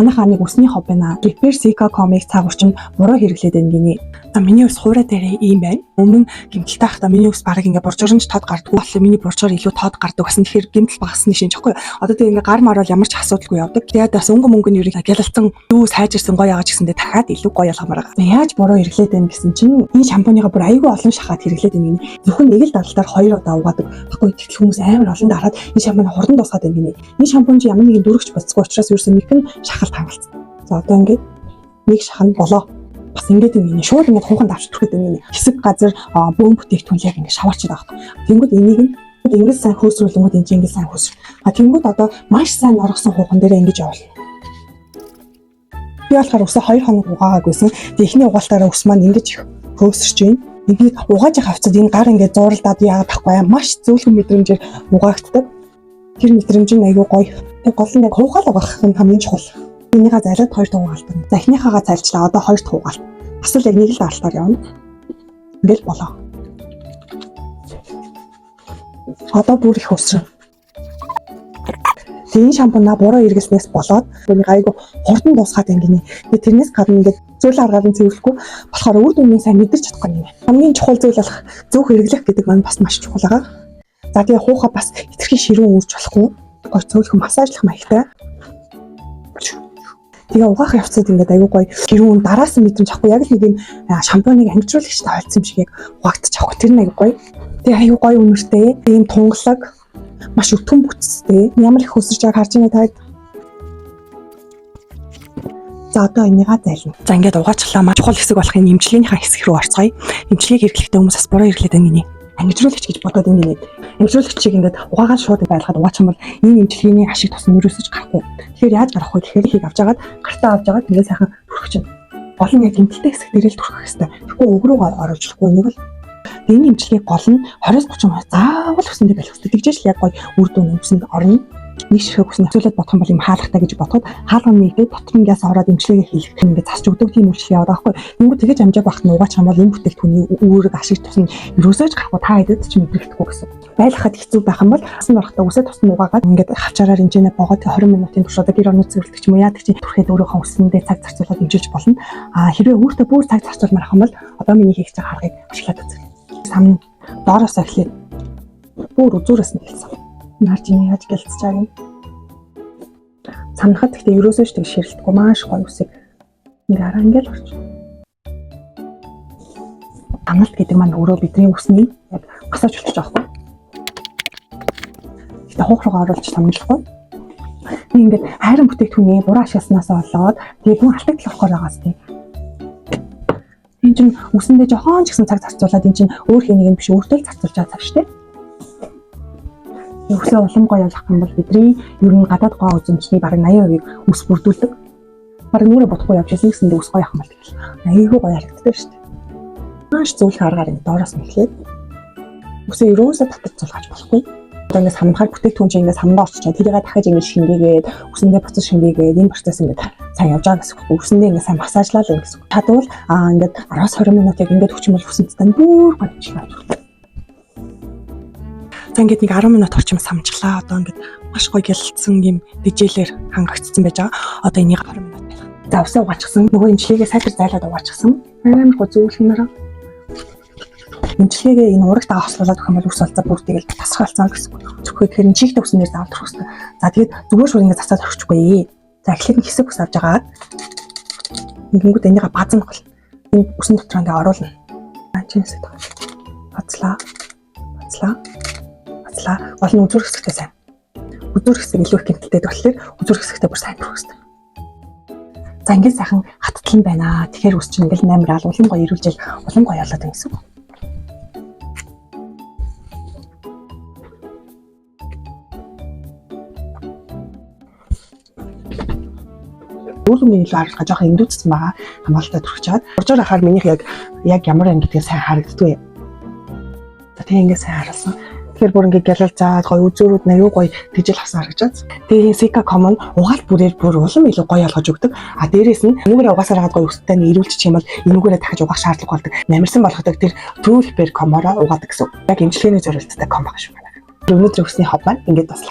манайхаа нэг усны хоб байна. Repair Sika Comics цаагуурчин буруу хэрэглээд байна гинэ. За миний ус хуурай дээр ийм байна. Өмнө нь гэмтэлтэй байхдаа миний ус барыг ингээ буржуурч тод гардггүй боллоо. Миний буржуур илүү тод гардаг гэсэн. Тэгэхээр гэмтэл багасны шинж аахгүй. Одоо тэг ингээ гар марвал ямар ч асуудалгүй явдаг. Тэгээд бас өнгө мөнгөний ерийг гялалцсан юу сайжирсан гоё яагач гэсэндээ дахиад илүү гоё ялгамаар байгаа. Яаж буруу хэрэглээд байна гэсэн чинь энэ шампуныгаа бүр аягүй олон шахаад хэрэглээд байна гинэ. Зөвхөн нэг л далдаар 2 удаа угаадаг. Баггүй тэгтэл хүмүүс амар олон дараад энэ шампуны хурдан дуусгаад байна гинэ. Энэ шампун чи ямар нэгэн дөрөгч болцгоо учраас ерөөсөө нэг нь шахалт хангалтсан. За одоо ингээ нэг шахан болоо. Бас ингээд юм шууд ингээд хууханд авч түрхэд юм хэсэг газар бөөм бүтээгдэхүүн яг ингээд шаварчаад байгаа. Тэнгүүд энийг ингээд сайн хөөсрүүлэнгүүд энэ ингээд сайн хөөсрөл. Тэнгүүд одоо маш сайн оргосон хуухан дээрээ ингэж явуулна. Би болохоор усаа 2 хоног угаагаагүйсэн. Эхний угаалтаараа ус маань ингэж хөөсөрч байна. Ингээд угааж байгаа хавцад энэ гар ингээд зууралдаад яагаад тахгүй маш зөөлхөн мэдрэмжээр угаагддаг. Тэр мэдрэмж нь аягүй гоё. Тэг гол нь яг хуухаал угаах нь хамгийн чухал. Энийгээ зайлаад 2 дахь угаалт. За эхнийхээгээ зайлчлаа. Одоо 2 дахь угаалт. Бас л яг нэг л даалтаар явна. Ингээл болоо. Одоо бүр их өсрөн. Тэгээ шампунаа буруу эргэлснээс болоод нэг айгу хурдан дуусгаад ингэнэ. Тэгээ тэрнээс гадна ингээд зүйл аргаар нь цэвэрлэхгүй болохоор үр дүнээ сайн мэдэрч чадахгүй юм. Хамгийн чухал зүйл болох зөв хэрэглэх гэдэг маань бас маш чухал байгаа. За тэгээ хуухаа бас хэтэрхий ширүүн үрж болохгүй. Гой цөөлхөн массажлах маягтай. Тэгээ угаах явцад ингээд аягүй гоё гэрүүн дараас нь мэдрэмж авахгүй яг л нэг юм шампуныг ангижруулагчтай хойлцсон юм шиг яг угаагдчих авахгүй тэр нь аягүй гоё. Тэгээ аягүй гоё үнэртэй ийм тунгалаг маш өтгөн бүтцтэй ямар их өсөрж байгааг харж байна таад. За одоо энийгээ зайлна. За ингээд угаачлаа маш чухал хэсэг болох энэ эмчилгээнийхээ хэсэг рүү орцгоё. Эмчилгээг хэрэглэхдээ хүмүүс бас буруу хэрэглээд байна гинэ. Ангижруулагч гэж бодоод байна гинэ. Ангижруулагчийг ингээд угаагаад шууд байлгаад угаачих юм бол энэ эмчилгээний ашиг тус нь өрөөсөж гарахгүй. Тэгэхээр яаж гарах вэ гэхээр ихийг авч агаад гартаа авч агаад тэгээ сайхан түрхэх чинь. Гол нь яг гэмтэлтэй хэсэг дээр л түрхэх хэрэгтэй. Тэгэхгүй өг рүү оруулахгүй нэг л энэ эмчилгээ гол нь 20-30 минут заавал хүсэндээ байх хэрэгтэй. Тэгжээч л яг гоё үр дүн өмсөнд орно. Нэг ширхэг хүснэ хэвлээд бодох юм бол юм хаалгатай гэж бодоход хаалга нийлээд дотрын газ ороод эмчилгээгээ хийх ингээд засч өгдөг тийм үйлчлэг яваад байгаа байхгүй. Тэнгүү тэгэж амжааг багт нь угаачих юм бол энэ бүтээгдэхүүний үүрэг ашиг тусна ерөөсөөж гарахгүй та хэдэд ч мэдрэхгүй гэсэн. Байлгахад хэцүү байх юм бол асан орохтой үсээ тусна угаагаад ингээд хавчаараар хэмжээнэ боогод 20 минутын турш одоо гэр орны цэвэрлэгч юм яадаг чи түрхэд өөрийнхөө үсэндээ цаг зарцуулаад хэмжиж болно. Хэрвээ өөртөө бүр цаг зарцуулмаар ах юм бол одоо миний хийж байгаа харгыг ашиглаад үзье. Сам доороос эхлээд бүр үзүүрээс нь хэлсэн. Нар чинь яаж гэлцэж байгаа юм. Санахад гэхдээ ерөөсөө ч тэг ширэлтгүй маш гоё үсэг ингээ хараа ингээл орч. Амналт гэдэг маань өөрөө бидний үсний яг масаж болчих жоохгүй. Гэхдээ хух руугаа оруулж тамжлахгүй. Ингээд хайрын бүтээгдэхүүний буруу ашигласнаас болоод тэгээд хүн алдагдал авахгүй байгаас тийм. Энэ чинь үсэндээ жоохон ч гэсэн цаг зарцуулаад энэ чинь өөр хэнийг нь биш өөртөө л зарцуулж байгаа цааш тийм. Үсээ улам гоё явуулах юм бол бидний ер нь гадаад гоо үзэмжний бараг 80% үс бүрдүүлдэг. Бараг нүрэ бодохгүй явж ирсэн гэсэндээ үс гоё явах юм бол тэгэл аяйгүй гоё харагддаг шүү дээ. Маш зөвлөх аргаар ингэ доороос нь эхлээд үсээ ерөөсөө татаж зулгаж болохгүй. Одоо ингэ самнахаар бүтээгдэхүүн чинь ингэ самнаа орчичаад тэрийгээ дахиж ингэ шингээгээд үсэндээ буцаж шингээгээд энэ процесс ингэ сайн явж байгаа гэсэн үг. Үсэндээ ингэ сайн массажлаа л гэсэн үг. Чадвал ингэ 10-20 минут яг ингэ өгчих юм бол үсэнд тань бүр гоё юм байна. За ингээд нэг 10 минут орчим самжлаа. Одоо ингээд маш гоё гялалцсан юм дижээлэр хангагдсан байж байгаа. Одоо энийг 10 минут байх. За усаа угаачихсан. Нөгөө эмчилгээгээ сайтар зайлаад угаачихсан. Амар гоо зөөлхнөрөө. Эмчилгээгээ энэ урагт авахлуулаад өгөх юм бол ус олцоо бүр тэгэл тасгалцсан гэсэн үг. Зөвхөн тэгэхээр чигтэй уснээр заавал төрөх хэрэгтэй. За тэгээд зүгээр шууд ингээд засаад орчихгүй. За эхлээд нь хэсэг ус авч агаад ингэнгүүт энийгээ базан гол. Энэ усан дотор ингээд оруулна. Чинсэд бацлаа. Гол нь үзүүр хэсэгтэй сайн. Үзүүр хэсэг илүү их гэмтэлтэй болохоор үзүүр хэсэгтэй бүр сайн төрөх хэрэгтэй. За ингээд сайхан хаттлан байна. Тэгэхээр үс чинь ингээл 8 раал улам гоё ирүүлжэл улам гоё болоод байна гэсэн үг. Өөрөмний илүү харагдах жоохон эндүүцсэн байгаа. Хамгаалалтаа төрөх чаад. Уржаар ахаар минийх яг ямар юм гэдгийг сайн харагддгүй. За тэгээ ингээд сайн харуулсан. Тэгэхээр бүр ингээд гялалзаад гоё үзүүрүүд аюу гоё тэжил хасан харагдаж. Тэгээ Sika Common угаалт бүрээр бүр улам илүү гоё болгож өгдөг. Дээрээс нь энүүгээрээ угаасаар хагаад гоё өсөлтөнд ирүүлчих юм бол энүүгээрээ дахиж угаах шаардлага болдог. Намирсан болгодог тэр True Repair Com-ороо угаадаг гэсэн. Яг эмчилгээний зорилттой ком байгаа шүү байна. Өнөөдөр өсний хоб маань ингээд бас